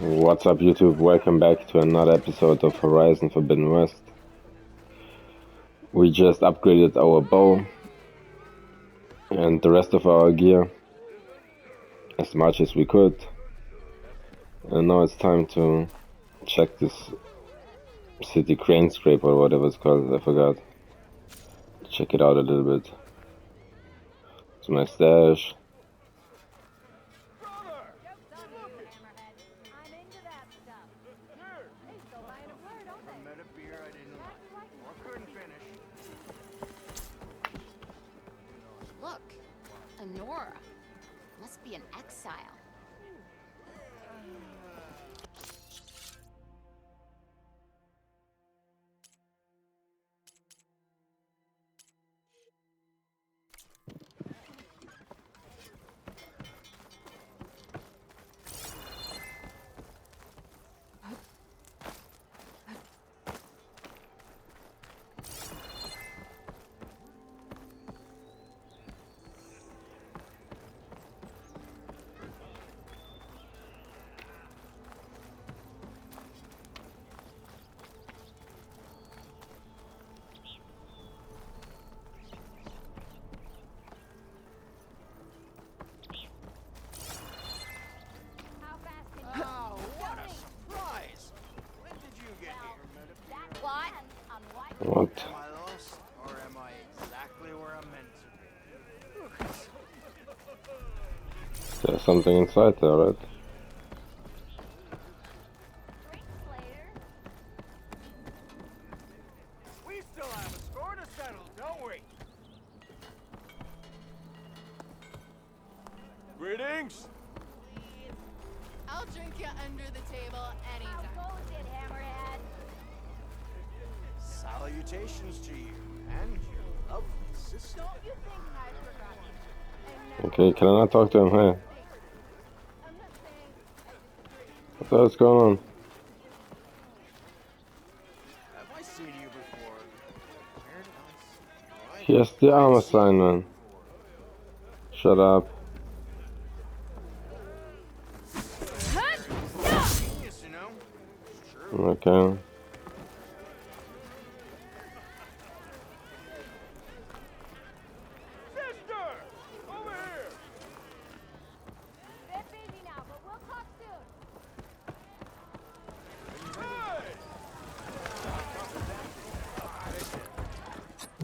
What's up, YouTube? Welcome back to another episode of Horizon Forbidden West. We just upgraded our bow and the rest of our gear as much as we could. And now it's time to check this city Chainscrape or whatever it's called. I forgot. Check it out a little bit. It's my stash. Must be an exile. What? Am I lost, or am I exactly where I'm meant to be? There's something inside there, right? We still have a score to settle, don't we? Greetings! I'll drink you under the table anytime. Salutations to you and your lovely sister. Don't you think I've forgotten? Okay, can I not talk to him? Hey, I'm not saying what the hell's going on? Have I seen you before? Where did I see you? Here's the armor sign, man. Shut up. Genius, you know? It's true. Okay. Sister! Over here! bit busy now, but we'll talk soon.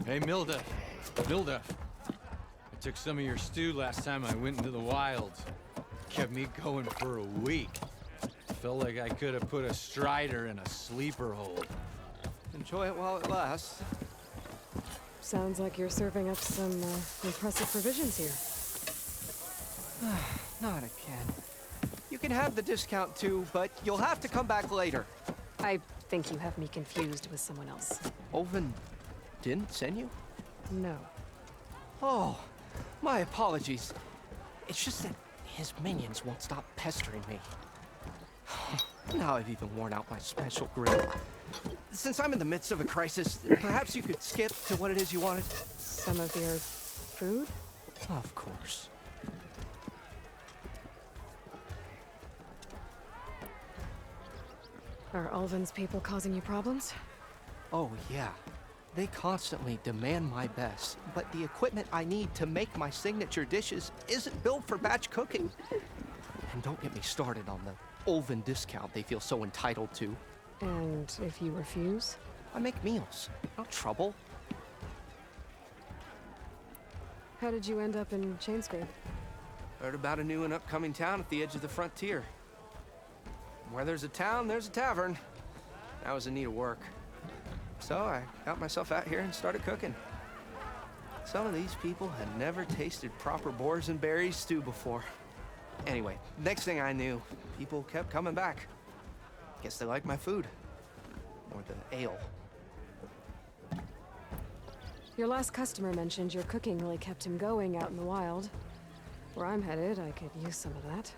Hey! Hey, Milda. I took some of your stew last time I went into the wilds. Kept me going for a week. Felt like I could have put a strider in a sleeper hold. Enjoy it while it lasts. Sounds like you're serving up some impressive provisions here. Not again. You can have the discount too, but you'll have to come back later. I think you have me confused with someone else. Oven didn't send you? No. Oh, my apologies. It's just that his minions won't stop pestering me. Now I've even worn out my special grill. Since I'm in the midst of a crisis, perhaps you could skip to what it is you wanted? Some of your food? Of course. Are Ulvin's people causing you problems? Oh, yeah. They constantly demand my best, but the equipment I need to make my signature dishes isn't built for batch cooking. And don't get me started on the Ulvin discount they feel so entitled to. And if you refuse? I make meals, no trouble. How did you end up in Chainscrape? Heard about a new and upcoming town at the edge of the frontier. Where there's a town, there's a tavern. I was in need of work. So I got myself out here and started cooking. Some of these people had never tasted proper boars and berries stew before. Anyway, next thing I knew, people kept coming back. Guess they liked my food. Or the ale. Your last customer mentioned your cooking really kept him going out in the wild. Where I'm headed, I could use some of that.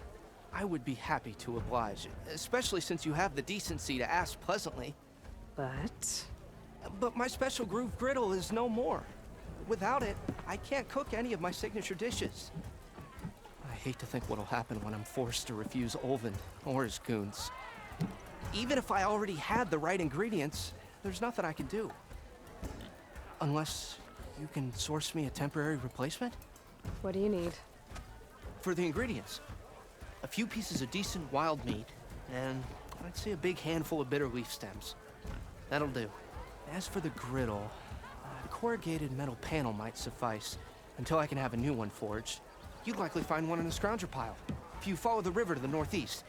I would be happy to oblige, especially since you have the decency to ask pleasantly. But my special groove griddle is no more. Without it, I can't cook any of my signature dishes. I hate to think what'll happen when I'm forced to refuse Olvin or his goons. Even if I already had the right ingredients, there's nothing I can do. Unless you can source me a temporary replacement? What do you need? For the ingredients, a few pieces of decent wild meat, and I'd say a big handful of bitter leaf stems. That'll do. As for the griddle, a corrugated metal panel might suffice until I can have a new one forged. You'd likely find one in the scrounger pile if you follow the river to the northeast.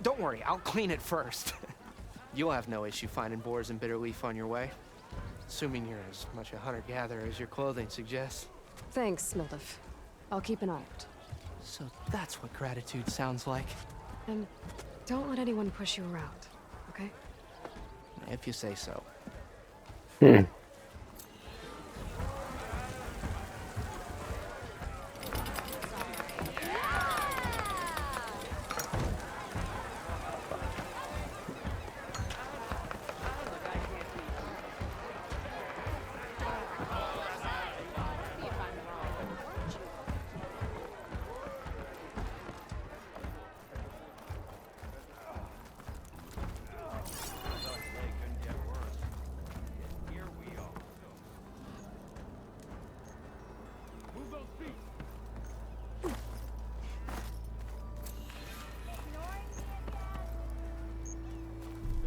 Don't worry, I'll clean it first. You'll have no issue finding boars and bitter leaf on your way, assuming you're as much a hunter-gatherer as your clothing suggests. Thanks, Mildef. I'll keep an eye out. So that's what gratitude sounds like. And don't let anyone push you around, okay? If you say so.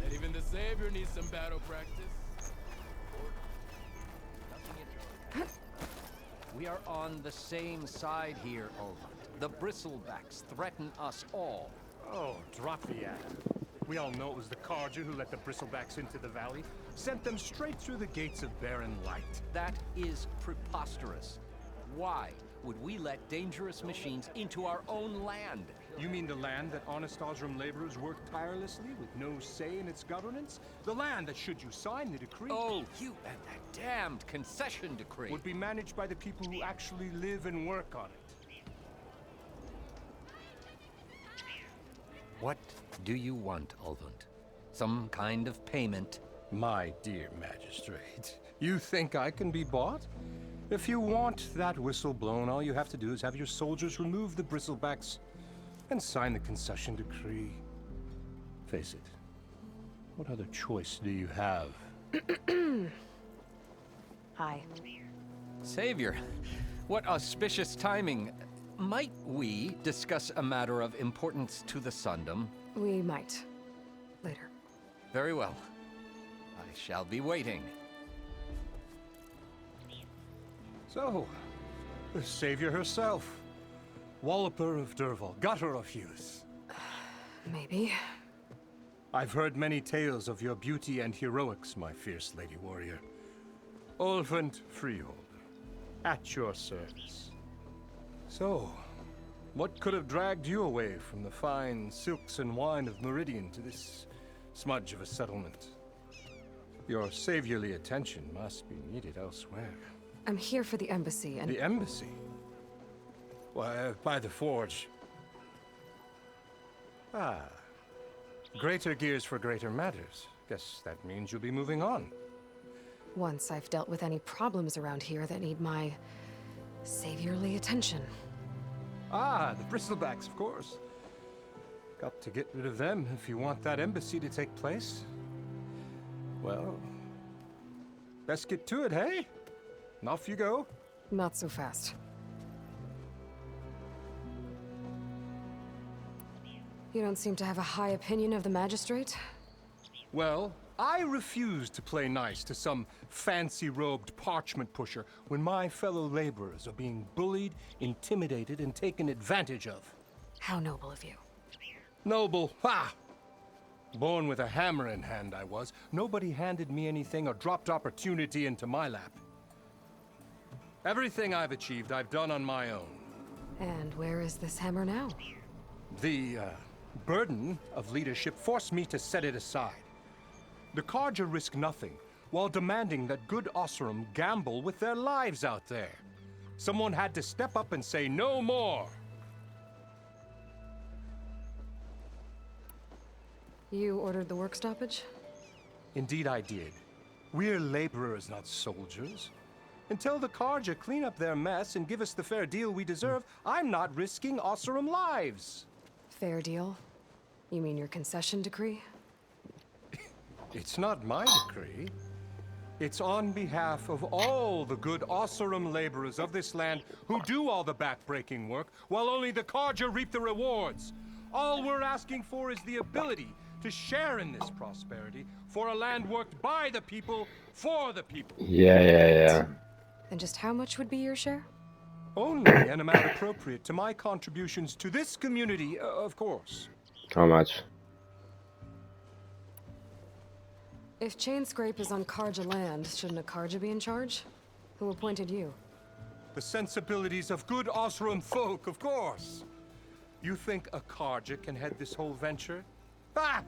Bet even the Savior needs some battle practice. We are on the same side here, Olvin. The bristlebacks threaten us all. Oh, drop the ad. We all know it was the Carja who let the bristlebacks into the valley. Sent them straight through the gates of barren light. That is preposterous. Why would we let dangerous machines into our own land? You mean the land that honest Osram laborers work tirelessly with no say in its governance? The land that, should you sign the decree, Oh, you and that damned concession decree. would be managed by the people who actually live and work on it. What do you want, Olvin? Some kind of payment? My dear magistrate, you think I can be bought? If you want that whistle blown, all you have to do is have your soldiers remove the bristlebacks and sign the concession decree. Face it, what other choice do you have? Hi. Savior, what auspicious timing. Might we discuss a matter of importance to the Sundom? We might. Later. Very well. I shall be waiting. So, the savior herself. Walloper of Derval, gutter of youth. Maybe. I've heard many tales of your beauty and heroics, my fierce lady warrior. Olvent Freeholder, at your service. So, what could have dragged you away from the fine silks and wine of Meridian to this smudge of a settlement? Your saviorly attention must be needed elsewhere. I'm here for the embassy and... The embassy? Why, by the forge. Ah. Greater gears for greater matters. Guess that means you'll be moving on. Once I've dealt with any problems around here that need my saviorly attention. Ah, the bristlebacks, of course. Got to get rid of them if you want that embassy to take place. Well, let's get to it, hey? And off you go. Not so fast. You don't seem to have a high opinion of the magistrate? Well, I refuse to play nice to some fancy-robed parchment pusher when my fellow laborers are being bullied, intimidated, and taken advantage of. How noble of you. Noble, ha! Born with a hammer in hand, I was. Nobody handed me anything or dropped opportunity into my lap. Everything I've achieved, I've done on my own. And where is this hammer now? The, burden of leadership forced me to set it aside. The Carja risk nothing, while demanding that good Osram gamble with their lives out there. Someone had to step up and say no more. You ordered the work stoppage? Indeed I did. We're laborers, not soldiers. Until the Karja clean up their mess and give us the fair deal we deserve, I'm not risking Osseram lives. Fair deal? You mean your concession decree? It's not my decree. It's on behalf of all the good Osseram laborers of this land who do all the back-breaking work, while only the Karja reap the rewards. All we're asking for is the ability to share in this prosperity for a land worked by the people, for the people. Yeah. And just how much would be your share? Only an amount appropriate to my contributions to this community, of course. How much? If Chainscrape is on Karja land, shouldn't a Karja be in charge? Who appointed you? The sensibilities of good Osseram folk, of course. You think a Karja can head this whole venture? Ah!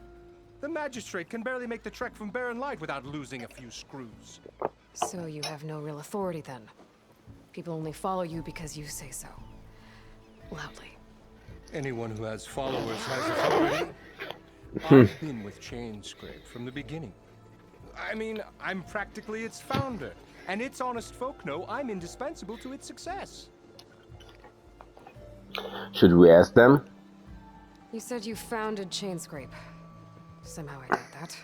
The magistrate can barely make the trek from Barren Light without losing a few screws. So you have no real authority then? People only follow you because you say so. Loudly. Anyone who has followers has authority. I've been with Chainscrape from the beginning. I mean, I'm practically its founder, and its honest folk know I'm indispensable to its success. Should we ask them? You said you founded Chainscrape. Somehow I doubt that.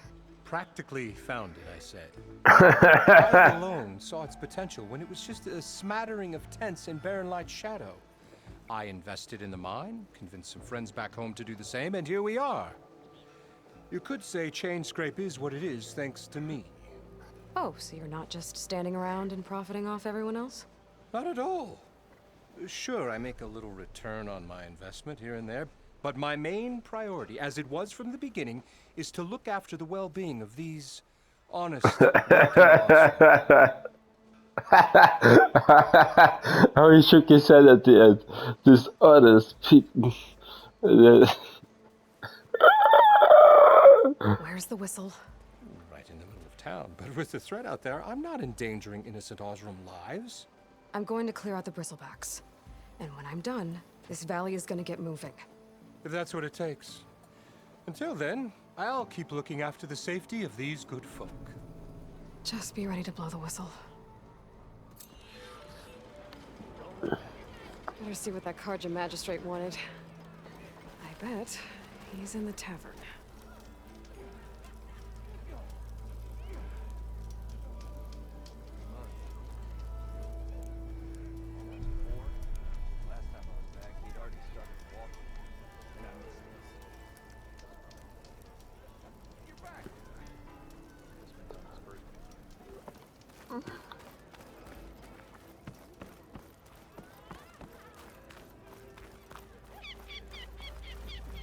Practically founded, I said. I alone saw its potential when it was just a smattering of tents in Barren Light's shadow. I invested in the mine, convinced some friends back home to do the same, and here we are. You could say Chainscrape is what it is thanks to me. Oh, so you're not just standing around and profiting off everyone else? Not at all. Sure, I make a little return on my investment here and there, but my main priority, as it was from the beginning, is to look after the well-being of these honest working Osseram. How he shook his head at the end. This honest people. Where's the whistle? Right in the middle of town, but with the threat out there, I'm not endangering innocent Osseram lives. I'm going to clear out the bristlebacks. And when I'm done, this valley is going to get moving. If that's what it takes. Until then, I'll keep looking after the safety of these good folk. Just be ready to blow the whistle. Better see what that Karja magistrate wanted. I bet he's in the tavern.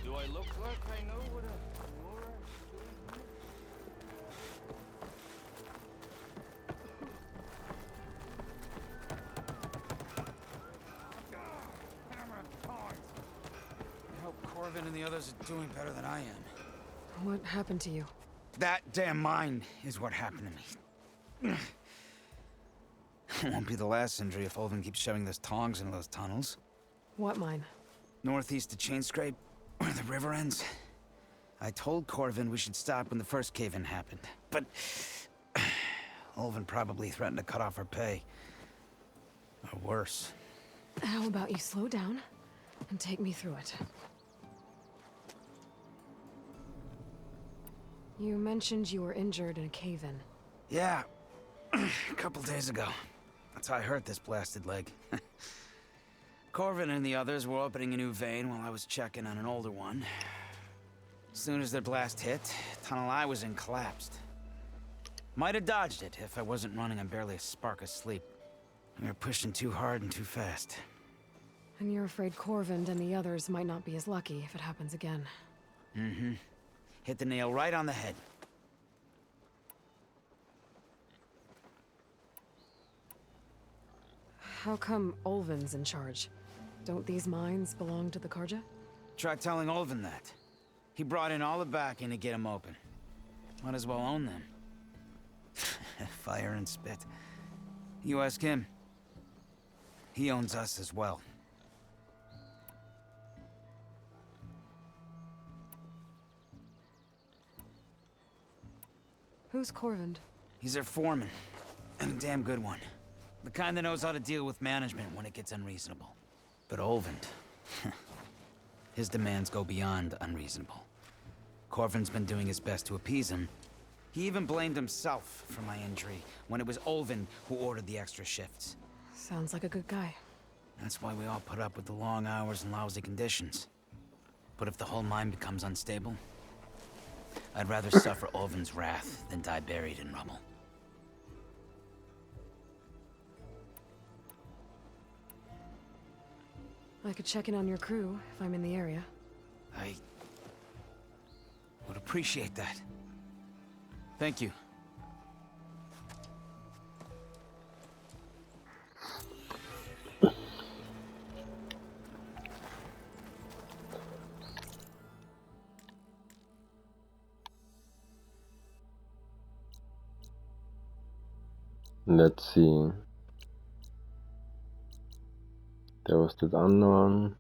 Do I look like I know what a Laura I hope Corvin and the others are doing better than I am. What happened to you? That damn mine is what happened to me. It won't be the last injury if Olvin keeps shoving those tongs into those tunnels. What mine? Northeast of Chainscrape, where the river ends. I told Corvin we should stop when the first cave-in happened, but Olvin probably threatened to cut off our pay. Or worse. How about you slow down and take me through it? You mentioned you were injured in a cave-in. Yeah, a couple days ago. That's how I hurt this blasted leg. Corvin and the others were opening a new vein while I was checking on an older one. As soon as their blast hit, the tunnel I was in collapsed. Might have dodged it if I wasn't running on barely a spark of sleep. We were pushing too hard and too fast. And you're afraid Corvin and the others might not be as lucky if it happens again. Mm-hmm. Hit the nail right on the head. How come Olvin's in charge? Don't these mines belong to the Karja? Try telling Olvin that. He brought in all the backing to get them open. Might as well own them. Fire and spit. You ask him. He owns us as well. Who's Corvin? He's their foreman. And a damn good one. The kind that knows how to deal with management when it gets unreasonable. But Olvend, his demands go beyond unreasonable. Corvin's been doing his best to appease him. He even blamed himself for my injury when it was Olvend who ordered the extra shifts. Sounds like a good guy. That's why we all put up with the long hours and lousy conditions. But if the whole mine becomes unstable, I'd rather suffer Olvend's wrath than die buried in rubble. I could check in on your crew if I'm in the area. I would appreciate that. Thank you. Let's see. There was that unknown.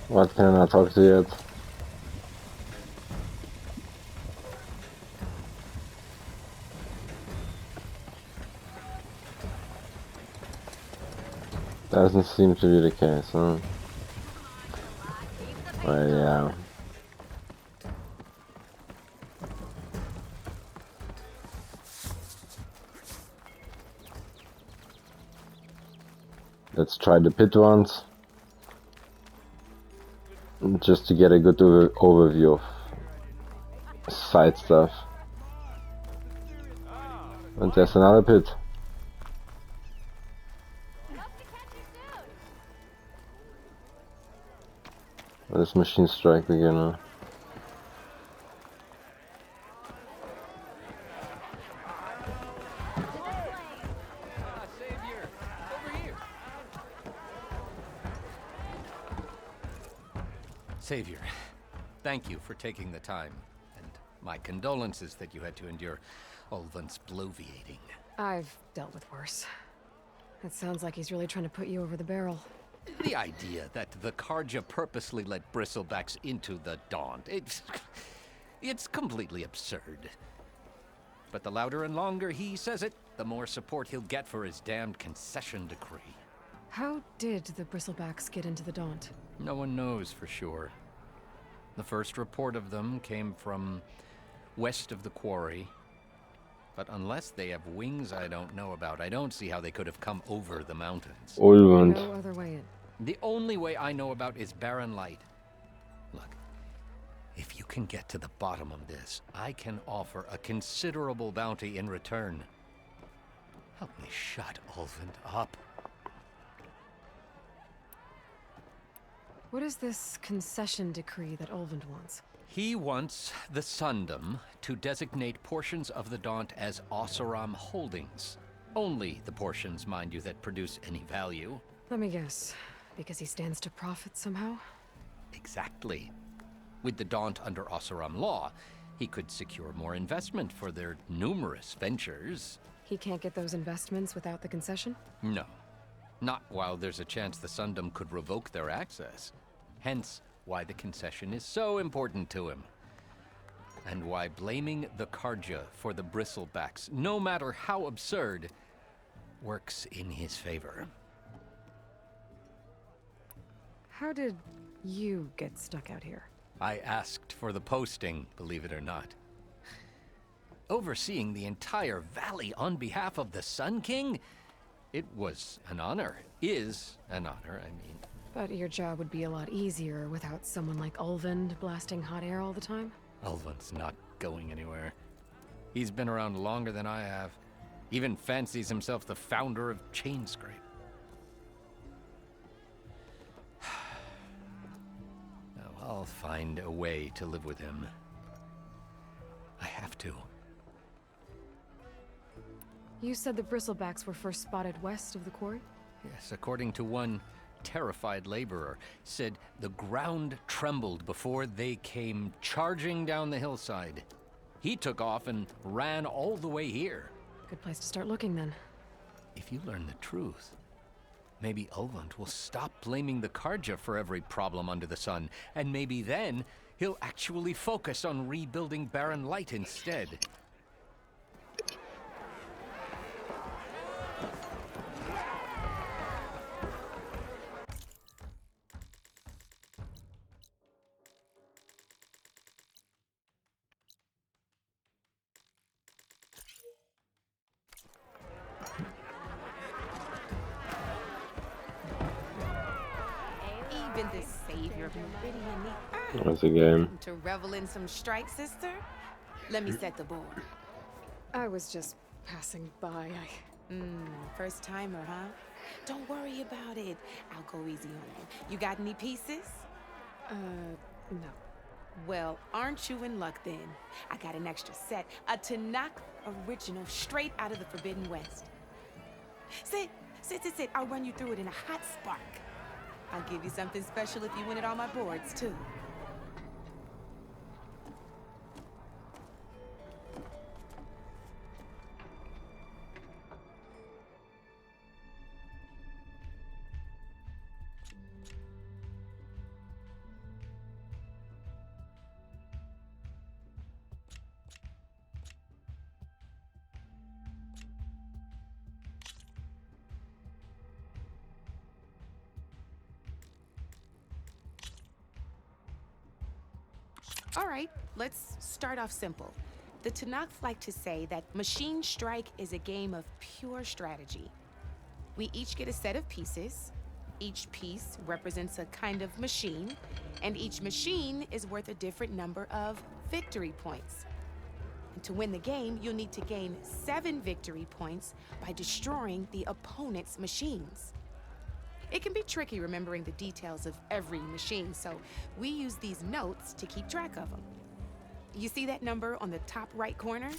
What can I talk to yet? Doesn't seem to be the case, huh? Well, yeah. Let's try the pit once. Just to get a good overview of side stuff. And there's another pit. This machine strike again, huh? Savior, over here. Savior, thank you for taking the time, and my condolences that you had to endure Olvend's bloviating. I've dealt with worse. It sounds like he's really trying to put you over the barrel. The idea that the Karja purposely let bristlebacks into the Daunt, it's completely absurd. But the louder and longer he says it, the more support he'll get for his damned concession decree. How did the bristlebacks get into the Daunt? No one knows for sure. The first report of them came from west of the quarry. But unless they have wings I don't know about, I don't see how they could have come over the mountains. Olvend. No other way in. The only way I know about is barren light. Look, if you can get to the bottom of this, I can offer a considerable bounty in return. Help me shut Olvend up. What is this concession decree that Olvend wants? He wants the Sundom to designate portions of the Daunt as Oseram holdings. Only the portions, mind you, that produce any value. Let me guess. Because he stands to profit somehow? Exactly. With the Daunt under Oseram law, he could secure more investment for their numerous ventures. He can't get those investments without the concession? No. Not while there's a chance the Sundom could revoke their access. Hence, why the concession is so important to him. And why blaming the Karja for the bristlebacks, no matter how absurd, works in his favor. How did you get stuck out here? I asked for the posting, believe it or not. Overseeing the entire valley on behalf of the Sun King? It was an honor. Is an honor, I mean. But your job would be a lot easier without someone like Ulvund blasting hot air all the time? Ulvund's not going anywhere. He's been around longer than I have. Even fancies himself the founder of Chainscrape. Now, I'll find a way to live with him. I have to. You said the bristlebacks were first spotted west of the quarry? Yes, according to one terrified laborer, said the ground trembled before they came charging down the hillside. He took off and ran all the way here. Good place to start looking, then. If you learn the truth, maybe Ulvund will stop blaming the Karja for every problem under the sun, and maybe then he'll actually focus on rebuilding Barren Light instead. Even the savior of Meridian the Earth. Once again. To revel in some strike, sister? Let me set the board. I was just passing by. First timer, huh? Don't worry about it. I'll go easy on you. You got any pieces? No. Well, aren't you in luck then? I got an extra set, a Tanakh original straight out of the Forbidden West. Sit. I'll run you through it in a hot spark. I'll give you something special if you win at all my boards, too. All right, let's start off simple. The Tanakh like to say that Machine Strike is a game of pure strategy. We each get a set of pieces. Each piece represents a kind of machine, and each machine is worth a different number of victory points. And to win the game, you'll need to gain 7 victory points by destroying the opponent's machines. It can be tricky remembering the details of every machine, so we use these notes to keep track of them. You see that number on the top right corner?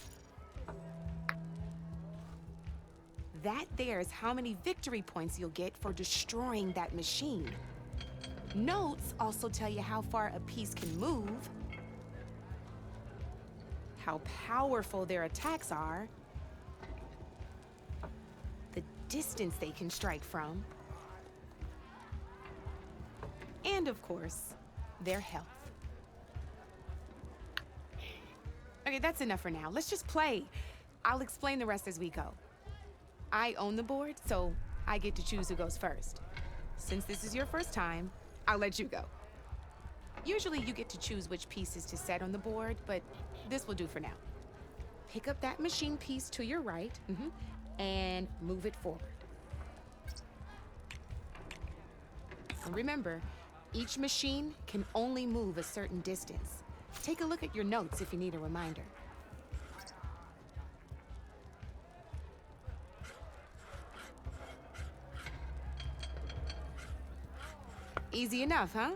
That there is how many victory points you'll get for destroying that machine. Notes also tell you how far a piece can move, how powerful their attacks are, the distance they can strike from, and of course, their health. Okay, that's enough for now. Let's just play. I'll explain the rest as we go. I own the board, so I get to choose who goes first. Since this is your first time, I'll let you go. Usually you get to choose which pieces to set on the board, but this will do for now. Pick up that machine piece to your right, and move it forward. And remember, each machine can only move a certain distance. Take a look at your notes if you need a reminder. Easy enough, huh?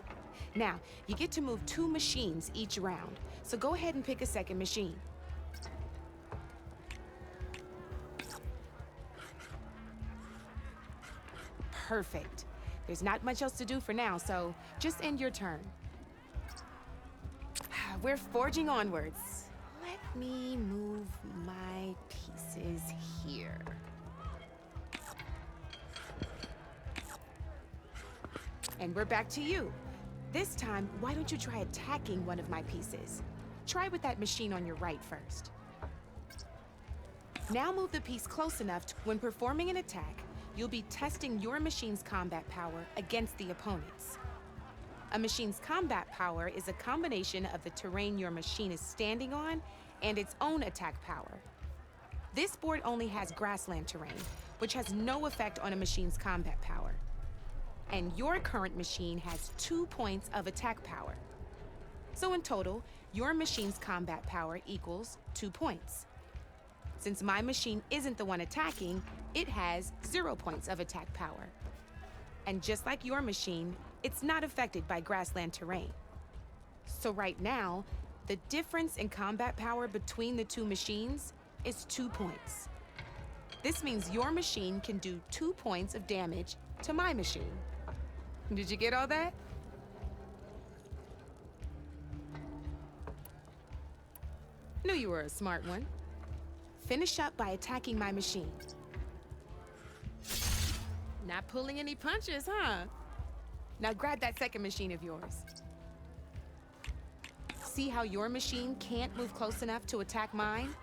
Now, you get to move 2 machines each round, so go ahead and pick a second machine. Perfect. There's not much else to do for now, so just end your turn. We're forging onwards. Let me move my pieces here. And we're back to you. This time, why don't you try attacking one of my pieces? Try with that machine on your right first. Now move the piece close enough to, when performing an attack, you'll be testing your machine's combat power against the opponent's. A machine's combat power is a combination of the terrain your machine is standing on and its own attack power. This board only has grassland terrain, which has no effect on a machine's combat power. and your current machine has 2 points of attack power. So in total, your machine's combat power equals 2 points. Since my machine isn't the one attacking, it has 0 points of attack power. And just like your machine, it's not affected by grassland terrain. So right now, the difference in combat power between the two machines is 2 points. This means your machine can do 2 points of damage to my machine. Did you get all that? Knew you were a smart one. Finish up by attacking my machine. Not pulling any punches, huh? Now grab that second machine of yours. See how your machine can't move close enough to attack mine?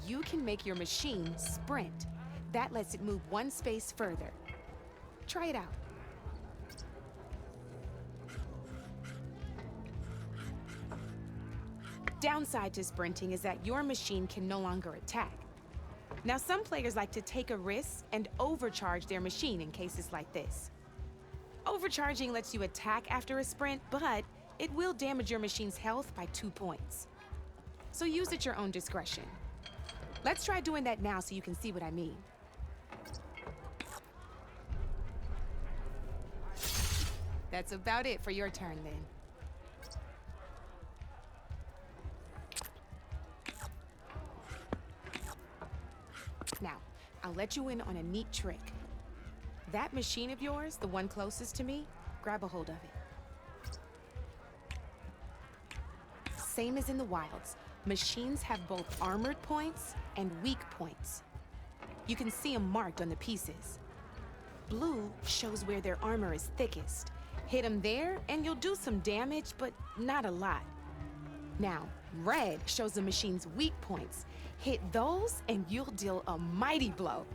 You can make your machine sprint. That lets it move 1 space further. Try it out. Downside to sprinting is that your machine can no longer attack. Now, some players like to take a risk and overcharge their machine in cases like this. Overcharging lets you attack after a sprint, but it will damage your machine's health by 2 points. So use at your own discretion. Let's try doing that now so you can see what I mean. That's about it for your turn then. Now, I'll let you in on a neat trick. That machine of yours, the one closest to me, grab a hold of it. Same as in the wilds, machines have both armored points and weak points. You can see them marked on the pieces. Blue shows where their armor is thickest. Hit them there and you'll do some damage, but not a lot. Now, red shows the machine's weak points. Hit those and you'll deal a mighty blow.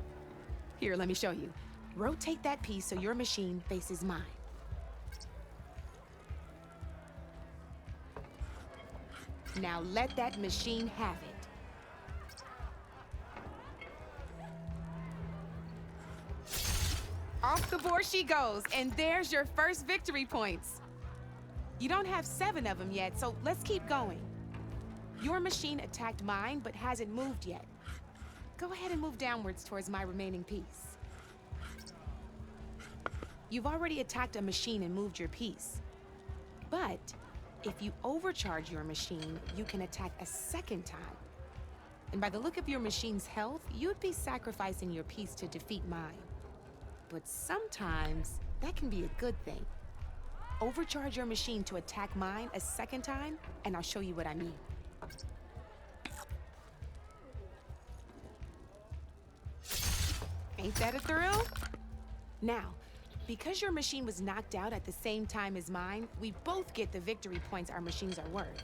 Here, let me show you. Rotate that piece so your machine faces mine. Now let that machine have it. Off the board she goes, and there's your first victory points. You don't have 7 of them yet, so let's keep going. Your machine attacked mine, but hasn't moved yet. Go ahead and move downwards towards my remaining piece. You've already attacked a machine and moved your piece. But if you overcharge your machine, you can attack a second time. And by the look of your machine's health, you'd be sacrificing your piece to defeat mine. But sometimes, that can be a good thing. Overcharge your machine to attack mine a second time, and I'll show you what I mean. Ain't that a thrill? Now, because your machine was knocked out at the same time as mine, we both get the victory points our machines are worth.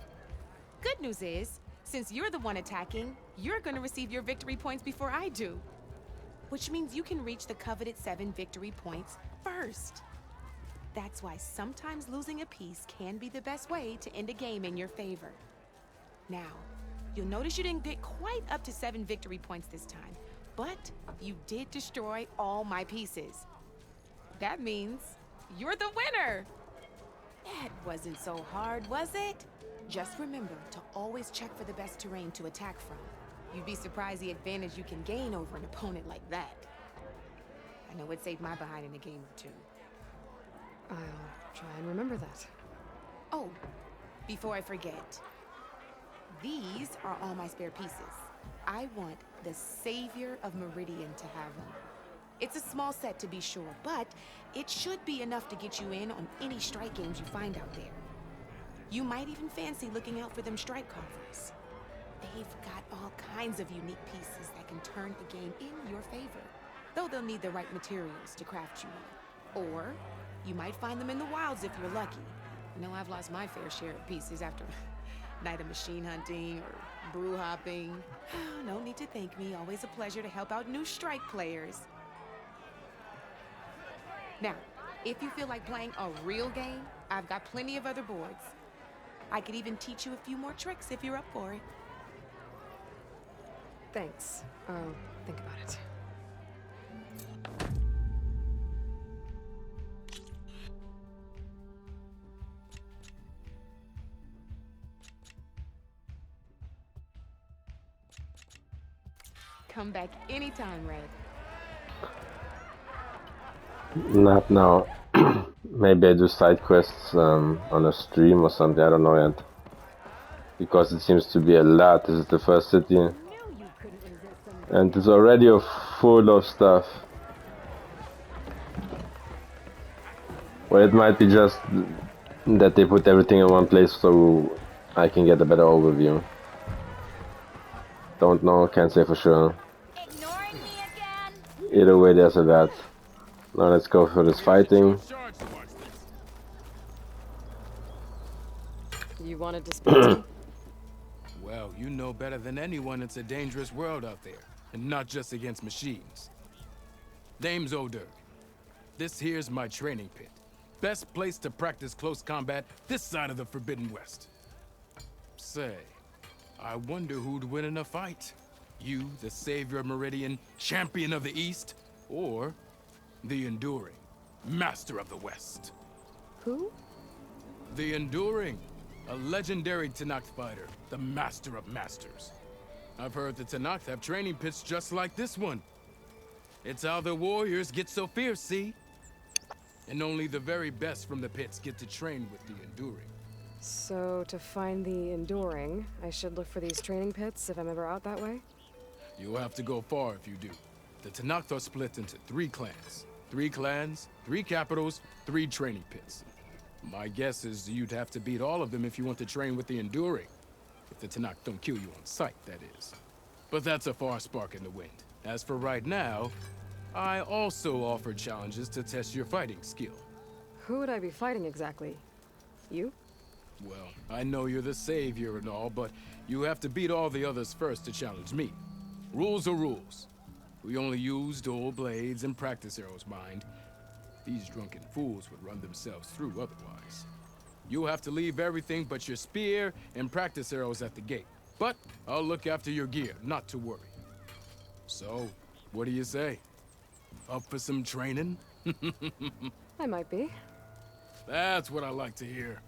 Good news is, since you're the one attacking, you're gonna receive your victory points before I do. Which means you can reach the coveted 7 victory points first. That's why sometimes losing a piece can be the best way to end a game in your favor. Now, you'll notice you didn't get quite up to 7 victory points this time, but you did destroy all my pieces. That means you're the winner! That wasn't so hard, was it? Just remember to always check for the best terrain to attack from. You'd be surprised the advantage you can gain over an opponent like that. I know it saved my behind in a game or 2. I'll try and remember that. Oh, before I forget, these are all my spare pieces. I want the Savior of Meridian to have them. It's a small set to be sure, but it should be enough to get you in on any strike games you find out there. You might even fancy looking out for them strike carvers. They've got all kinds of unique pieces that can turn a game in your favor, though they'll need the right materials to craft you one. Or you might find them in the wilds if you're lucky. I know I've lost my fair share of pieces after a night of machine hunting or brew hopping. No need to thank me. Always a pleasure to help out new strike players. Now, if you feel like playing a real game, I've got plenty of other boards. I could even teach you a few more tricks if you're up for it. Thanks. I'll think about it. come back anytime, Red. Not now. Maybe I do side quests on a stream or something. I don't know yet. Because it seems to be a lot. This is the first city. And it's already full of stuff. Well, it might be just that they put everything in one place so I can get a better overview. Don't know, can't say for sure. Ignoring me again? Either way, there's a lot. Now let's go for this fighting. You wanted to speak to me? Well, you know better than anyone it's a dangerous world out there, and not just against machines. Name's O'Dirk. This here's my training pit. Best place to practice close combat this side of the Forbidden West. Say, I wonder who'd win in a fight. You, the savior of Meridian, champion of the East, or the Enduring, master of the West. Who? The Enduring, a legendary Tenakth fighter, the master of masters. I've heard the Tenakth have training pits just like this one. It's how the warriors get so fierce, see? And only the very best from the pits get to train with the Enduring. So, to find the Enduring, I should look for these training pits if I'm ever out that way? You'll have to go far if you do. The Tenakth are split into 3 clans. 3 clans, 3 capitals, 3 training pits. My guess is you'd have to beat all of them if you want to train with the Enduring. If the Tenakth don't kill you on sight, that is. But that's a far spark in the wind. As for right now, I also offer challenges to test your fighting skill. Who would I be fighting exactly? You? Well, I know you're the savior and all, but you have to beat all the others first to challenge me. Rules are rules. We only use dual blades and practice arrows, mind. These drunken fools would run themselves through otherwise. You'll have to leave everything but your spear and practice arrows at the gate. But I'll look after your gear, not to worry. So, what do you say? Up for some training? I might be. That's what I like to hear.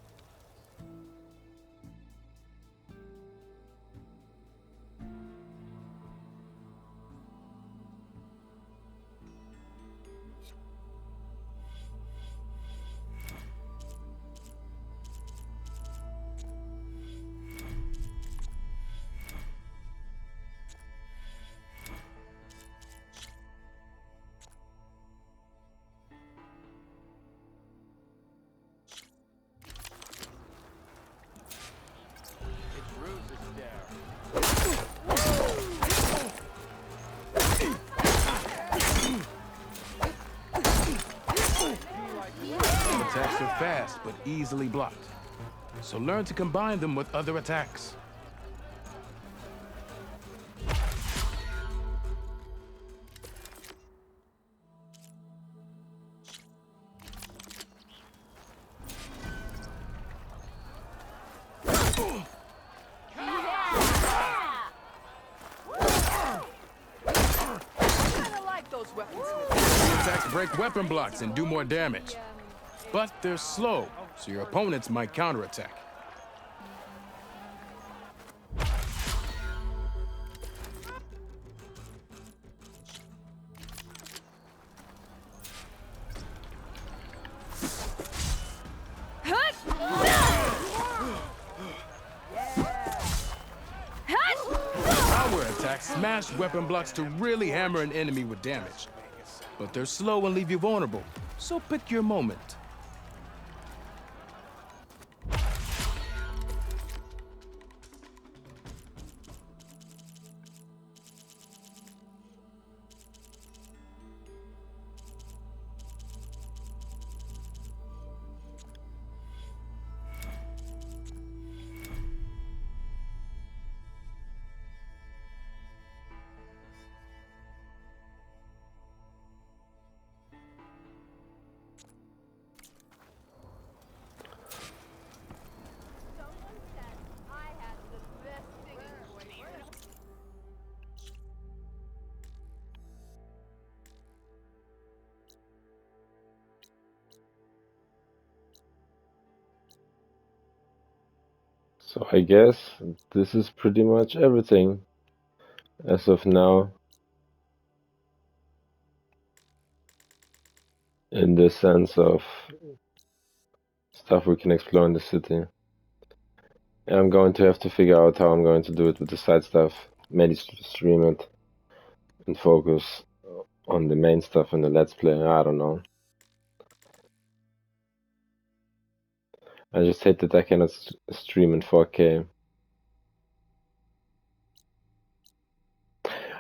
Attacks are fast, but easily blocked. So learn to combine them with other attacks. Attacks break weapon blocks and do more damage. But they're slow, so your opponents might counterattack. Power attacks smash weapon blocks to really hammer an enemy with damage. But they're slow and leave you vulnerable, so pick your moment. So I guess this is pretty much everything as of now. in the sense of stuff we can explore in the city. I'm going to have to figure out how I'm going to do it with the side stuff. Maybe stream it and focus on the main stuff in the Let's Play. I don't know. I just hate that I cannot stream in 4K.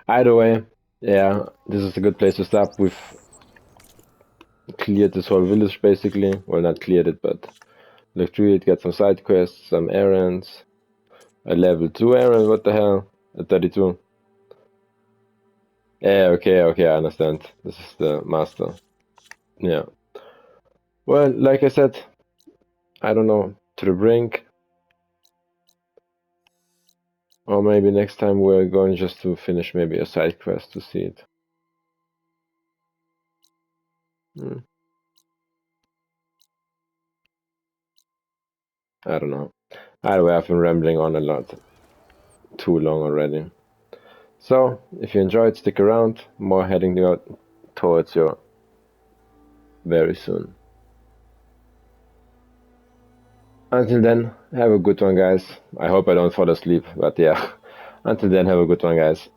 Either way, yeah, this is a good place to stop. We've cleared this whole village basically. Well, not cleared it, but looked through it, got some side quests, some errands. A level 2 errand, what the hell? A 32. Yeah, okay, I understand. This is the master. Yeah. Well, like I said, I don't know, to the brink. Or maybe next time we're going just to finish maybe a side quest to see it. I don't know. Either way, I've been rambling on a lot. Too long already. So, if you enjoyed, stick around. More heading out towards you very soon. Until then, have a good one, guys. I hope I don't fall asleep, but yeah. Until then, have a good one, guys.